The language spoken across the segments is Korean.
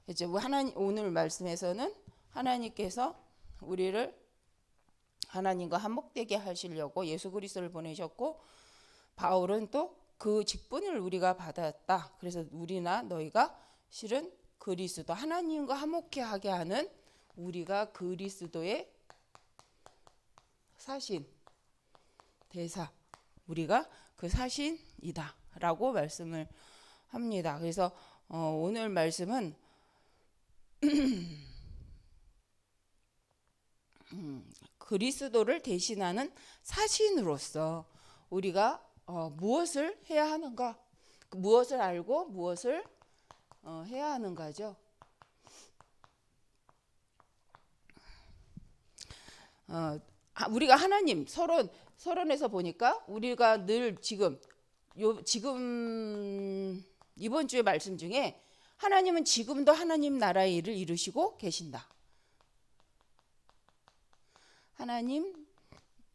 이제 하나님 오늘 말씀에서는 하나님께서 우리를 하나님과 한목되게 하시려고 예수 그리스도를 보내셨고, 바울은 또 그 직분을 우리가 받았다. 그래서 우리나 너희가 실은 그리스도 하나님과 화목케 하게 하는 우리가 그리스도의 사신 대사, 우리가 그 사신이다 라고 말씀을 합니다. 그래서 오늘 말씀은 그리스도를 대신하는 사신으로서 우리가 무엇을 해야 하는가, 무엇을 알고 무엇을 해야 하는가죠. 우리가 하나님 서론에서 보니까 우리가 늘 지금 이번 주의 말씀 중에 하나님은 지금도 하나님 나라의 일을 이루시고 계신다. 하나님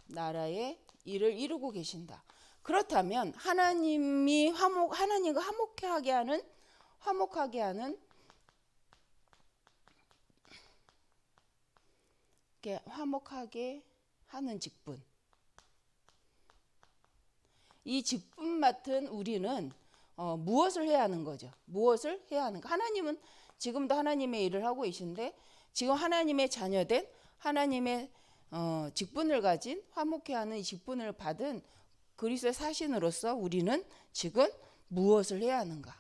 나라의 일을 이루고 계신다. 그렇다면 하나님과 화목하게 하는 직분, 이 직분 맡은 우리는 무엇을 해야 하는 거죠? 무엇을 해야 하는가? 하나님은 지금도 하나님의 일을 하고 계신데, 지금 하나님의 자녀된 하나님의 직분을 가진 화목케 하는 이 직분을 받은 그리스도의 사신으로서 우리는 지금 무엇을 해야 하는가?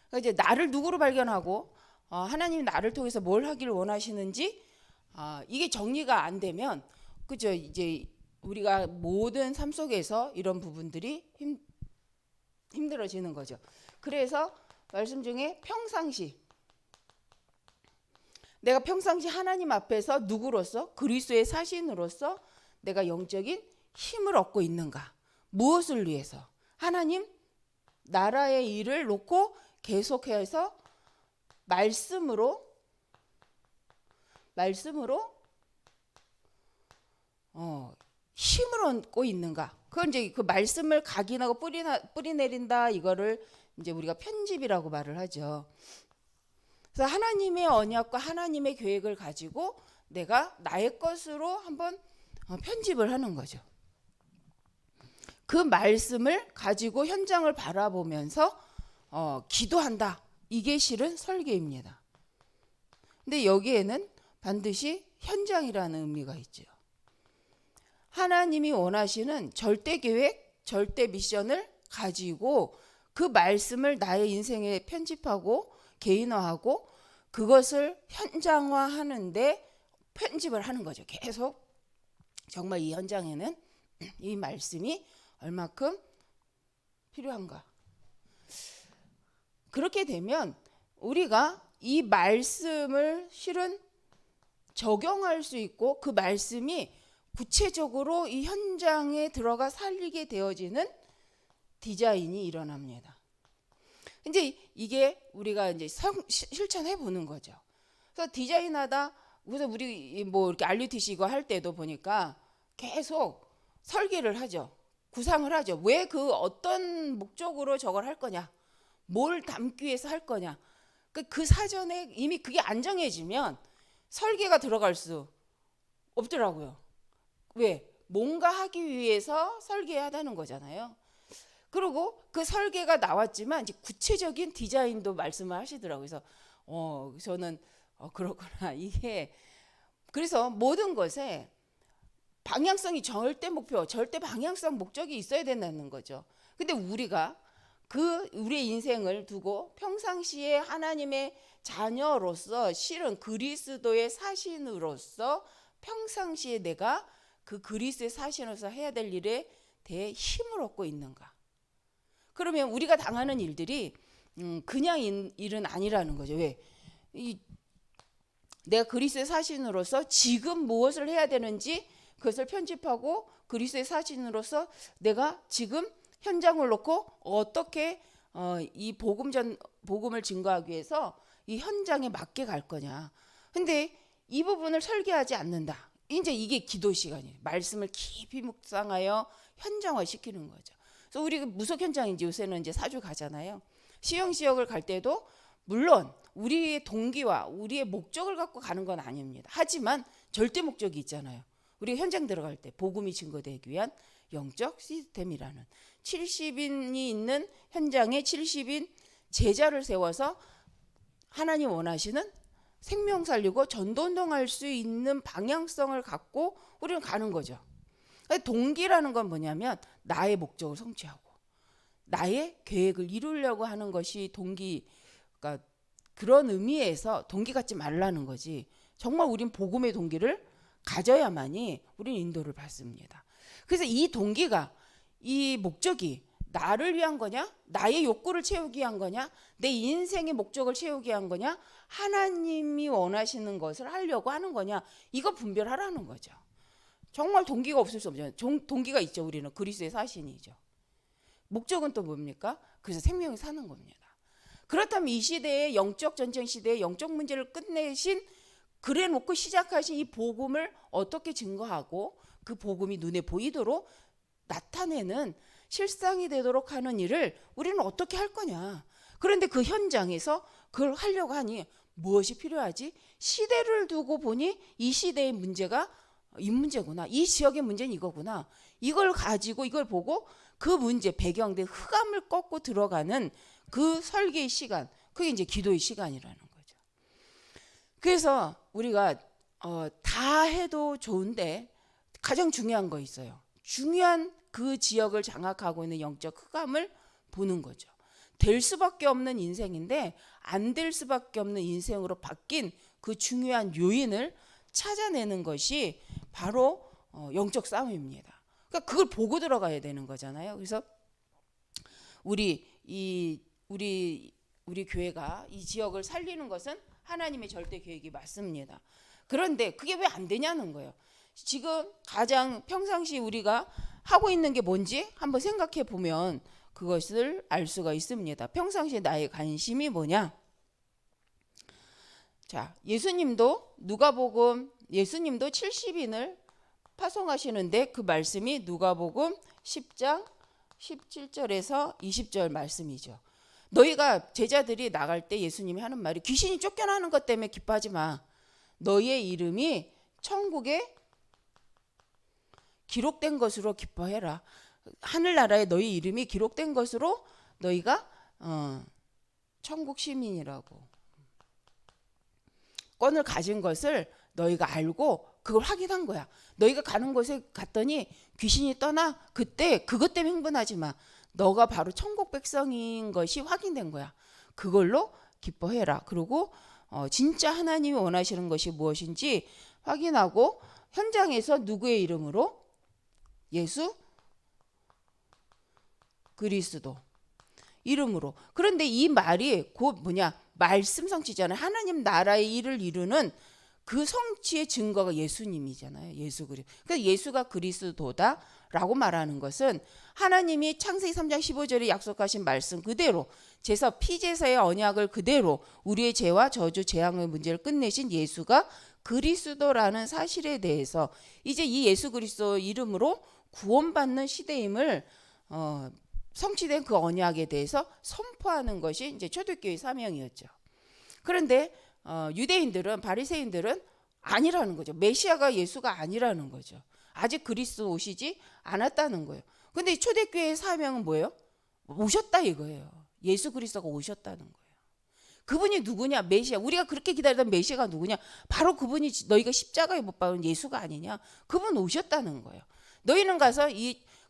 그러니까 이제 나를 누구로 발견하고 하나님이 나를 통해서 뭘 하기를 원하시는지 이게 정리가 안 되면, 그죠? 이제 우리가 모든 삶 속에서 이런 부분들이 힘들어지는 거죠. 그래서 말씀 중에 내가 평상시 하나님 앞에서 누구로서, 그리스도의 사신으로서 내가 영적인 힘을 얻고 있는가? 무엇을 위해서? 하나님 나라의 일을 놓고 계속해서 말씀으로 힘을 얻고 있는가? 그건 이제 그 말씀을 각인하고 뿌리 내린다, 이거를 이제 우리가 편집이라고 말을 하죠. 그래서 하나님의 언약과 하나님의 계획을 가지고 내가 나의 것으로 한번 편집을 하는 거죠. 그 말씀을 가지고 현장을 바라보면서 기도한다. 이게 실은 설계입니다. 근데 여기에는 반드시 현장이라는 의미가 있죠. 하나님이 원하시는 절대 계획, 절대 미션을 가지고 그 말씀을 나의 인생에 편집하고 개인화하고 그것을 현장화하는데 편집을 하는 거죠. 계속 정말 이 현장에는 이 말씀이 얼마큼 필요한가. 그렇게 되면 우리가 이 말씀을 실은 적용할 수 있고 그 말씀이 구체적으로 이 현장에 들어가 살리게 되어지는 디자인이 일어납니다. 이제 이게 우리가 이제 실천해 보는 거죠. 그래서 디자인하다, 그래서 우리 뭐 이렇게 RUTC 이거 할 때도 보니까 계속 설계를 하죠. 구상을 하죠. 왜 그 어떤 목적으로 저걸 할 거냐, 뭘 담기 위해서 할 거냐. 그 사전에 이미 그게 안 정해지면 설계가 들어갈 수 없더라고요. 왜? 뭔가 하기 위해서 설계해야 하는 거잖아요. 그리고 그 설계가 나왔지만 이제 구체적인 디자인도 말씀을 하시더라고요. 그래서 저는 그렇구나. 이게 그래서 모든 것에 방향성이 절대 목표, 절대 방향성 목적이 있어야 된다는 거죠. 근데 우리가 우리의 인생을 두고 평상시에 하나님의 자녀로서 실은 그리스도의 사신으로서 평상시에 내가 그 그리스도의 사신으로서 해야 될 일에 대해 힘을 얻고 있는가? 그러면 우리가 당하는 일들이 그냥 일은 아니라는 거죠. 왜? 내가 그리스도의 사신으로서 지금 무엇을 해야 되는지 그것을 편집하고 그리스도의 사신으로서 내가 지금 현장을 놓고 어떻게 이 복음을 증거하기 위해서 이 현장에 맞게 갈 거냐. 근데 이 부분을 설계하지 않는다. 이제 이게 기도 시간이에요. 말씀을 깊이 묵상하여 현장화시키는 거죠. 그래서 우리 무속 현장인지 요새는 이제 사주 가잖아요. 시형 지역을 갈 때도 물론 우리의 동기와 우리의 목적을 갖고 가는 건 아닙니다. 하지만 절대 목적이 있잖아요. 우리가 현장 들어갈 때 복음이 증거되기 위한 영적 시스템이라는 70인이 있는 현장에 70인 제자를 세워서 하나님 원하시는 생명 살리고 전도운동할 수 있는 방향성을 갖고 우리는 가는 거죠. 동기라는 건 뭐냐면 나의 목적을 성취하고 나의 계획을 이루려고 하는 것이 동기. 그러니까 그런 의미에서 동기 갖지 말라는 거지. 정말 우린 복음의 동기를 가져야만이 우리는 인도를 받습니다. 그래서 이 동기가, 이 목적이 나를 위한 거냐, 나의 욕구를 채우기 위한 거냐, 내 인생의 목적을 채우기 위한 거냐, 하나님이 원하시는 것을 하려고 하는 거냐, 이거 분별하라는 거죠. 정말 동기가 없을 수 없죠. 동기가 있죠. 우리는 그리스도의 사신이죠. 목적은 또 뭡니까? 그래서 생명이 사는 겁니다. 그렇다면 이 시대의 영적 전쟁 시대의 영적 문제를 끝내신, 그래 놓고 시작하신 이 복음을 어떻게 증거하고 그 복음이 눈에 보이도록 나타내는 실상이 되도록 하는 일을 우리는 어떻게 할 거냐. 그런데 그 현장에서 그걸 하려고 하니 무엇이 필요하지? 시대를 두고 보니 이 시대의 문제가 이 문제구나. 이 지역의 문제는 이거구나. 이걸 가지고 이걸 보고 그 문제 배경된 흑암을 꺾고 들어가는 그 설계의 시간, 그게 이제 기도의 시간이라는 거죠. 그래서 우리가 다 해도 좋은데 가장 중요한 거 있어요. 중요한 그 지역을 장악하고 있는 영적 흑암을 보는 거죠. 될 수밖에 없는 인생인데 안 될 수밖에 없는 인생으로 바뀐 그 중요한 요인을 찾아내는 것이 바로 영적 싸움입니다. 그러니까 그걸 보고 들어가야 되는 거잖아요. 그래서 우리 교회가 이 지역을 살리는 것은 하나님의 절대 계획이 맞습니다. 그런데 그게 왜 안 되냐는 거예요. 지금 가장 평상시 우리가 하고 있는 게 뭔지 한번 생각해 보면 그것을 알 수가 있습니다. 평상시에 나의 관심이 뭐냐? 자, 예수님도 70인을 파송하시는데 그 말씀이 누가복음 10장 17절에서 20절 말씀이죠. 너희가 제자들이 나갈 때 예수님이 하는 말이 귀신이 쫓겨나는 것 때문에 기뻐하지 마. 너희의 이름이 천국에 기록된 것으로 기뻐해라. 하늘나라에 너희 이름이 기록된 것으로 너희가 천국 시민이라고 권을 가진 것을 너희가 알고 그걸 확인한 거야. 너희가 가는 곳에 갔더니 귀신이 떠나. 그때 그것 때문에 흥분하지 마. 너가 바로 천국 백성인 것이 확인된 거야. 그걸로 기뻐해라. 그리고 진짜 하나님이 원하시는 것이 무엇인지 확인하고 현장에서 누구의 이름으로? 예수 그리스도 이름으로. 그런데 이 말이 곧 뭐냐? 말씀 성취잖아요. 하나님 나라의 일을 이루는 그 성취의 증거가 예수님이잖아요. 예수 그리스도. 그러니까 예수가 그리스도다라고 말하는 것은 하나님이 창세기 3장 15절에 약속하신 말씀 그대로 제사 피제사의 언약을 그대로 우리의 죄와 저주 재앙의 문제를 끝내신 예수가 그리스도라는 사실에 대해서 이제 이 예수 그리스도 이름으로 구원받는 시대임을 성취된 그 언약에 대해서 선포하는 것이 이제 초대교회 사명이었죠. 그런데 유대인들은 바리새인들은 아니라는 거죠. 메시아가 예수가 아니라는 거죠. 아직 그리스도 오시지 않았다는 거예요. 근데 초대교회의 사명은 뭐예요? 오셨다 이거예요. 예수 그리스도가 오셨다는 거예요. 그분이 누구냐? 메시아. 우리가 그렇게 기다리던 메시아가 누구냐? 바로 그분이 너희가 십자가에 못 박은 예수가 아니냐? 그분 오셨다는 거예요. 너희는 가서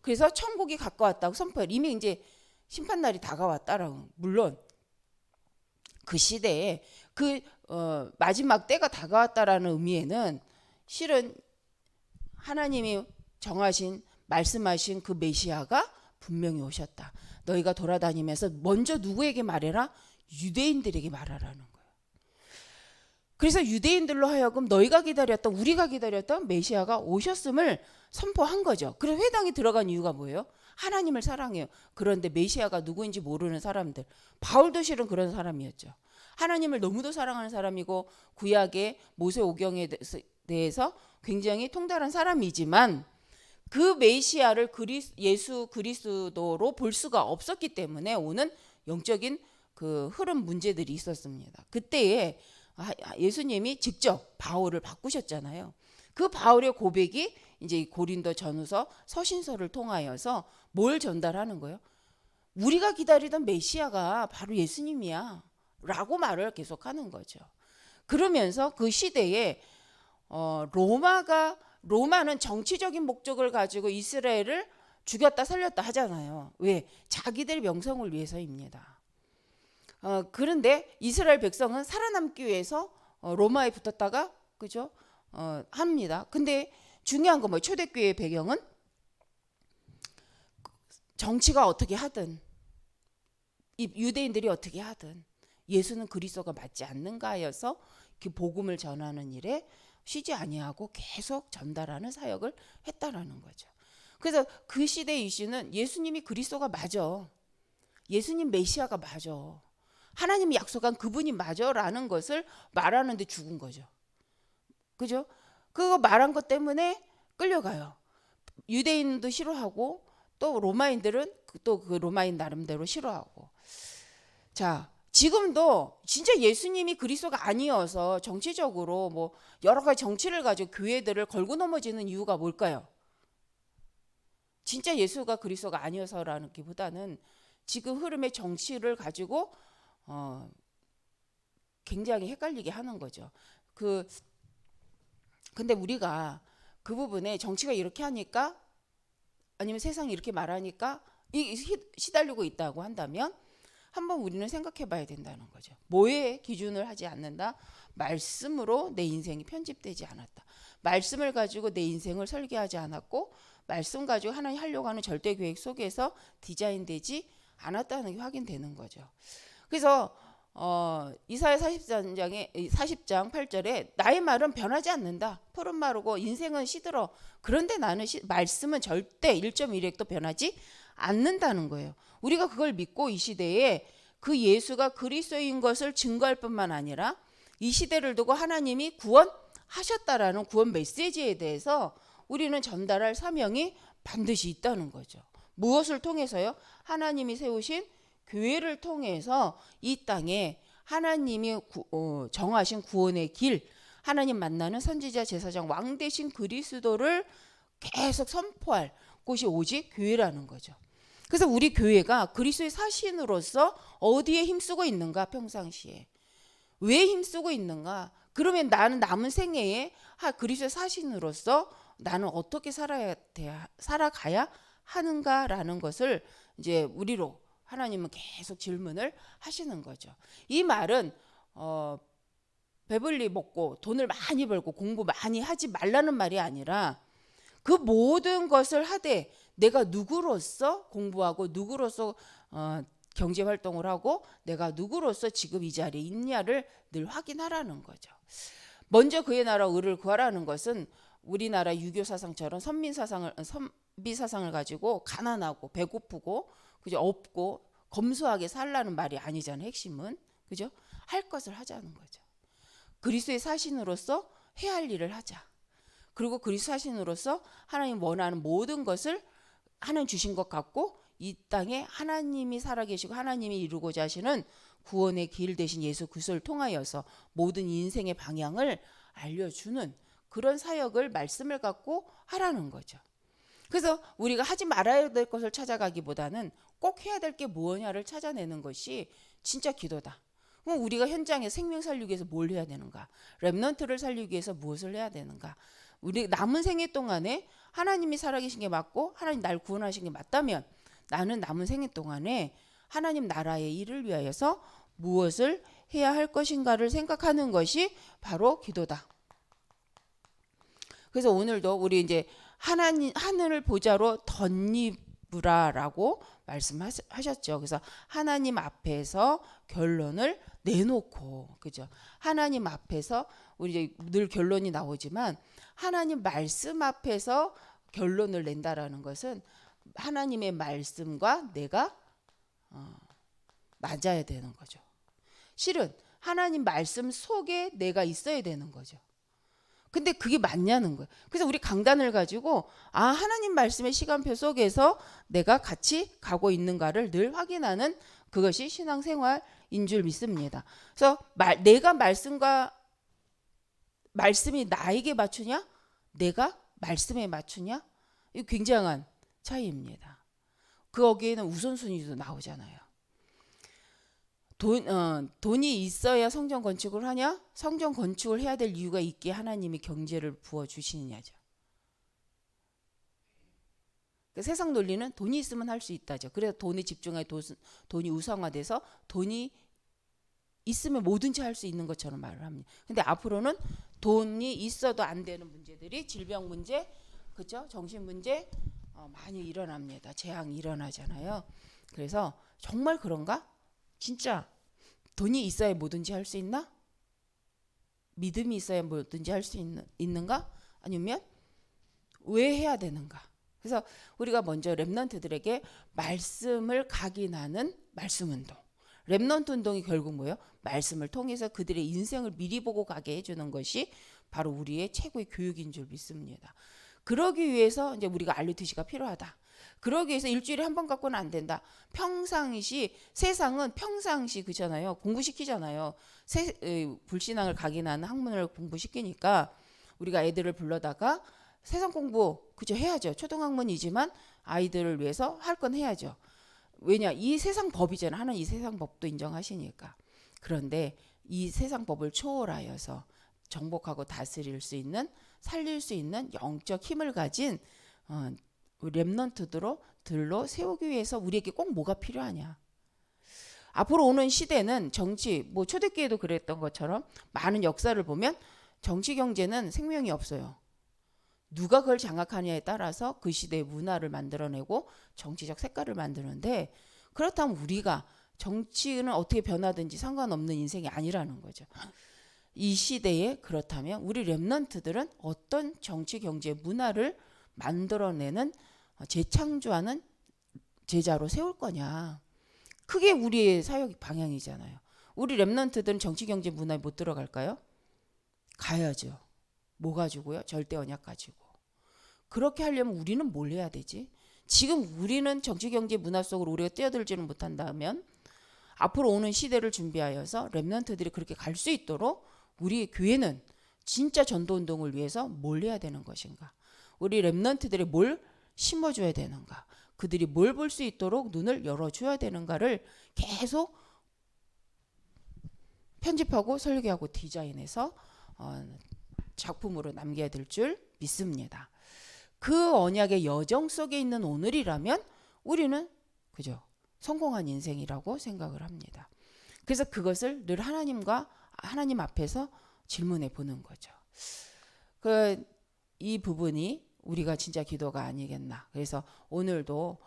그래서 천국이 가까웠다고 선포해. 이미 이제 심판날이 다가왔다라고. 물론 그 시대에 그 마지막 때가 다가왔다라는 의미에는 실은 하나님이 정하신 말씀하신 그 메시아가 분명히 오셨다. 너희가 돌아다니면서 먼저 누구에게 말해라? 유대인들에게 말하라는 거예요. 그래서 유대인들로 하여금 너희가 기다렸던 우리가 기다렸던 메시아가 오셨음을 선포한 거죠. 그래서 회당에 들어간 이유가 뭐예요? 하나님을 사랑해요. 그런데 메시아가 누구인지 모르는 사람들. 바울도 실은 그런 사람이었죠. 하나님을 너무도 사랑하는 사람이고 구약의 모세 오경에 대해서 굉장히 통달한 사람이지만 그 메시아를 예수 그리스도로 볼 수가 없었기 때문에 오는 영적인 그 흐름 문제들이 있었습니다. 그때에 예수님이 직접 바울을 바꾸셨잖아요. 그 바울의 고백이 이제 고린도 전후서 서신서를 통하여서 뭘 전달하는 거예요? 우리가 기다리던 메시아가 바로 예수님이야 라고 말을 계속하는 거죠. 그러면서 그 시대에 로마는 정치적인 목적을 가지고 이스라엘을 죽였다 살렸다 하잖아요. 왜? 자기들 명성을 위해서입니다. 그런데 이스라엘 백성은 살아남기 위해서 로마에 붙었다가 그죠? 합니다. 근데 중요한 건 뭐 초대교회의 배경은 정치가 어떻게 하든 이 유대인들이 어떻게 하든 예수는 그리스도가 맞지 않는가 하여서 그 복음을 전하는 일에 쉬지 아니하고 계속 전달하는 사역을 했다라는 거죠. 그래서 그 시대 이슈는 예수님이 그리스도가 맞아. 예수님 메시아가 맞아. 하나님이 약속한 그분이 맞아라는 것을 말하는데 죽은 거죠. 그죠? 그거 말한 것 때문에 끌려가요. 유대인도 싫어하고 또 로마인들은 또 그 로마인 나름대로 싫어하고. 자, 지금도 진짜 예수님이 그리스도가 아니어서 정치적으로 뭐 여러 가지 정치를 가지고 교회들을 걸고 넘어지는 이유가 뭘까요? 진짜 예수가 그리스도가 아니어서라는 기보다는 지금 흐름의 정치를 가지고 굉장히 헷갈리게 하는 거죠. 근데 우리가 그 부분에 정치가 이렇게 하니까 아니면 세상이 이렇게 말하니까 시달리고 있다고 한다면 한번 우리는 생각해 봐야 된다는 거죠. 뭐에 기준을 하지 않는다? 말씀으로 내 인생이 편집되지 않았다. 말씀을 가지고 내 인생을 설계하지 않았고 말씀 가지고 하나님 하려고 하는 절대 계획 속에서 디자인되지 않았다는 게 확인되는 거죠. 그래서 이사야 40장 8절에 나의 말은 변하지 않는다. 푸른 마르고 인생은 시들어. 그런데 나는 말씀은 절대 1.1핵도 변하지 않는다는 거예요. 우리가 그걸 믿고 이 시대에 그 예수가 그리스도인 것을 증거할 뿐만 아니라 이 시대를 두고 하나님이 구원하셨다라는 구원 메시지에 대해서 우리는 전달할 사명이 반드시 있다는 거죠. 무엇을 통해서요? 하나님이 세우신 교회를 통해서 이 땅에 하나님이 정하신 구원의 길, 하나님 만나는 선지자 제사장 왕 대신 그리스도를 계속 선포할 곳이 오직 교회라는 거죠. 그래서 우리 교회가 그리스도의 사신으로서 어디에 힘쓰고 있는가? 평상시에 왜 힘쓰고 있는가? 그러면 나는 남은 생애에 그리스도의 사신으로서 나는 어떻게 살아가야 하는가라는 것을 이제 우리로 하나님은 계속 질문을 하시는 거죠. 이 말은 배불리 먹고 돈을 많이 벌고 공부 많이 하지 말라는 말이 아니라 그 모든 것을 하되 내가 누구로서 공부하고 누구로서 경제 활동을 하고 내가 누구로서 지금 이 자리에 있냐를 늘 확인하라는 거죠. 먼저 그의 나라 의를 구하라는 것은 우리나라 유교 사상처럼 선비 사상을 가지고 가난하고 배고프고 그죠? 없고 검소하게 살라는 말이 아니잖아요. 핵심은 그죠? 할 것을 하자는 거죠. 그리스도의 사신으로서 해야 할 일을 하자. 그리고 그리스도 사신으로서 하나님 원하는 모든 것을 하나님 주신 것 같고 이 땅에 하나님이 살아계시고 하나님이 이루고자 하시는 구원의 길 대신 예수 그리스도를 통하여서 모든 인생의 방향을 알려주는 그런 사역을 말씀을 갖고 하라는 거죠. 그래서 우리가 하지 말아야 될 것을 찾아가기보다는 꼭 해야 될 게 무엇냐를 찾아내는 것이 진짜 기도다. 그럼 우리가 현장에 생명 살리기 위해서 뭘 해야 되는가? 렘넌트를 살리기 위해서 무엇을 해야 되는가? 우리 남은 생애 동안에 하나님이 살아계신 게 맞고 하나님 날 구원하신 게 맞다면 나는 남은 생애 동안에 하나님 나라의 일을 위하여서 무엇을 해야 할 것인가를 생각하는 것이 바로 기도다. 그래서 오늘도 우리 이제 하나님 하늘을 보좌로 덧입으라라고 말씀하셨죠. 그래서 하나님 앞에서 결론을 내놓고 그죠. 하나님 앞에서 우리 이제 늘 결론이 나오지만 하나님 말씀 앞에서 결론을 낸다라는 것은 하나님의 말씀과 내가 맞아야 되는 거죠. 실은 하나님 말씀 속에 내가 있어야 되는 거죠. 근데 그게 맞냐는 거예요. 그래서 우리 강단을 가지고 하나님 말씀의 시간표 속에서 내가 같이 가고 있는가를 늘 확인하는 그것이 신앙생활인 줄 믿습니다. 그래서 내가 말씀이 나에게 맞추냐? 내가 말씀에 맞추냐? 이 굉장한 차이입니다. 거기에는 우선순위도 나오잖아요. 돈이 있어야 성전 건축을 하냐? 성전 건축을 해야 될 이유가 있기에 하나님이 경제를 부어주시느냐죠. 세상 논리는 돈이 있으면 할 수 있다죠. 그래서 돈에 집중해 돈이 우상화돼서 돈이 있으면 뭐든지 할 수 있는 것처럼 말을 합니다. 근데 앞으로는 돈이 있어도 안 되는 문제들이 질병 문제, 그렇죠? 정신 문제 많이 일어납니다. 재앙이 일어나잖아요. 그래서 정말 그런가? 진짜 돈이 있어야 뭐든지 할 수 있나? 믿음이 있어야 뭐든지 할 수 있는가? 아니면 왜 해야 되는가? 그래서 우리가 먼저 렘넌트들에게 말씀을 각인하는 말씀 운동. 렘넌트 운동이 결국 뭐예요? 말씀을 통해서 그들의 인생을 미리 보고 가게 해주는 것이 바로 우리의 최고의 교육인 줄 믿습니다. 그러기 위해서 이제 우리가 알리트시가 필요하다. 그러기 위해서 일주일에 한 번 갖고는 안 된다. 평상시 세상은 평상시 그잖아요. 공부시키잖아요. 불신앙을 각인하는 학문을 공부시키니까 우리가 애들을 불러다가 세상 공부 그죠 해야죠. 초등학문이지만 아이들을 위해서 할 건 해야죠. 왜냐 이 세상 법이잖아. 하나님 이 세상 법도 인정하시니까. 그런데 이 세상 법을 초월하여서 정복하고 다스릴 수 있는 살릴 수 있는 영적 힘을 가진 렘넌트들로 세우기 위해서 우리에게 꼭 뭐가 필요하냐. 앞으로 오는 시대는 정치 초대교회도 그랬던 것처럼 많은 역사를 보면 정치 경제는 생명이 없어요. 누가 그걸 장악하냐에 따라서 그 시대의 문화를 만들어내고 정치적 색깔을 만드는데 그렇다면 우리가 정치는 어떻게 변하든지 상관없는 인생이 아니라는 거죠. 이 시대에 그렇다면 우리 렘넌트들은 어떤 정치 경제 문화를 만들어내는 재창조하는 제자로 세울 거냐. 그게 우리의 사역 방향이잖아요. 우리 렘넌트들은 정치 경제 문화에 못 들어갈까요? 가야죠. 뭐 가지고요? 절대 언약 가지고. 그렇게 하려면 우리는 뭘 해야 되지? 지금 우리는 정치 경제 문화 속으로 우리가 뛰어들지는 못한다면 앞으로 오는 시대를 준비하여서 렘넌트들이 그렇게 갈 수 있도록 우리 교회는 진짜 전도운동을 위해서 뭘 해야 되는 것인가? 우리 렘넌트들이 뭘 심어줘야 되는가? 그들이 뭘 볼 수 있도록 눈을 열어줘야 되는가를 계속 편집하고 설계하고 디자인해서 작품으로 남겨야 될 줄 믿습니다. 그 언약의 여정 속에 있는 오늘이라면 우리는 그죠? 성공한 인생이라고 생각을 합니다. 그래서 그것을 늘 하나님 앞에서 질문해 보는 거죠. 이 부분이 우리가 진짜 기도가 아니겠나. 그래서 오늘도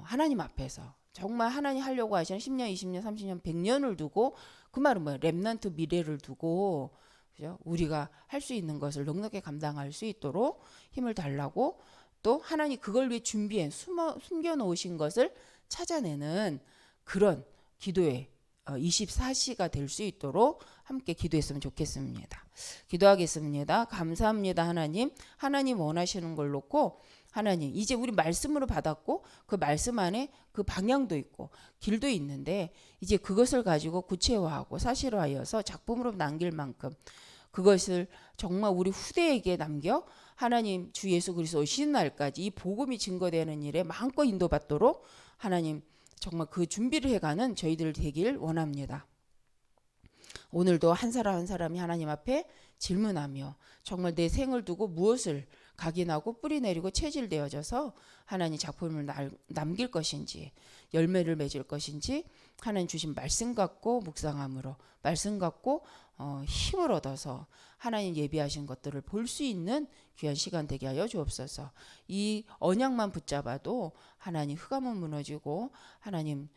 하나님 앞에서 정말 하나님 하려고 하시는 10년, 20년, 30년, 100년을 두고 그 말은 뭐예요? 렘넌트 미래를 두고 그죠? 우리가 할 수 있는 것을 넉넉히 감당할 수 있도록 힘을 달라고 또 하나님 그걸 위해 준비해 숨겨놓으신 것을 찾아내는 그런 기도의 24시가 될 수 있도록 함께 기도했으면 좋겠습니다. 기도하겠습니다. 감사합니다. 하나님 원하시는 걸 놓고 하나님 이제 우리 말씀으로 받았고 그 말씀 안에 그 방향도 있고 길도 있는데 이제 그것을 가지고 구체화하고 사실화하여서 작품으로 남길 만큼 그것을 정말 우리 후대에게 남겨 하나님 주 예수 그리스도 오시는 날까지 이 복음이 증거되는 일에 마음껏 인도받도록 하나님 정말 그 준비를 해가는 저희들 되길 원합니다. 오늘도 한 사람 한 사람이 하나님 앞에 질문하며 정말 내 생을 두고 무엇을 각인하고 뿌리내리고 체질되어져서 하나님 작품을 남길 것인지 열매를 맺을 것인지 하나님 주신 말씀 갖고 묵상함으로 말씀 갖고 힘을 얻어서 하나님 예비하신 것들을 볼 수 있는 귀한 시간 되게 하여 주옵소서. 이 언약만 붙잡아도 하나님 흑암은 무너지고 하나님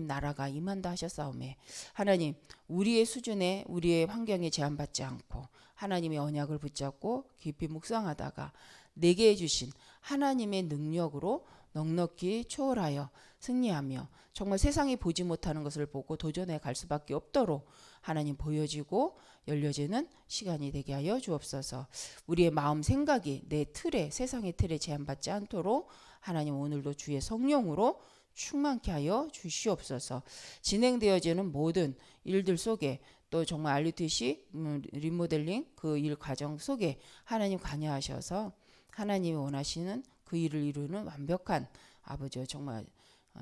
나라가 임한다 하셨사오매 하나님 우리의 수준에 우리의 환경에 제한받지 않고 하나님의 언약을 붙잡고 깊이 묵상하다가 내게 해주신 하나님의 능력으로 넉넉히 초월하여 승리하며 정말 세상이 보지 못하는 것을 보고 도전해 갈 수밖에 없도록 하나님 보여지고 열려지는 시간이 되게 하여 주옵소서. 우리의 마음 생각이 내 틀에, 세상의 틀에 제한받지 않도록 하나님 오늘도 주의 성령으로 충만케 하여 주시옵소서. 진행되어지는 모든 일들 속에 또 정말 RUTC 리모델링 그 일 과정 속에 하나님 관여하셔서 하나님이 원하시는 그 일을 이루는 완벽한 아버지여 정말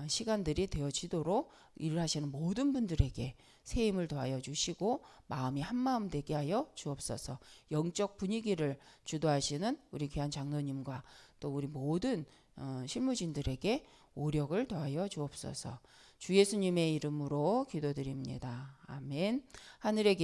시간들이 되어지도록 일을 하시는 모든 분들에게 새 힘을 더하여 주시고 마음이 한마음 되게 하여 주옵소서. 영적 분위기를 주도하시는 우리 귀한 장로님과 또 우리 모든 실무진들에게 오력을 더하여 주옵소서. 주 예수님의 이름으로 기도드립니다. 아멘. 하늘에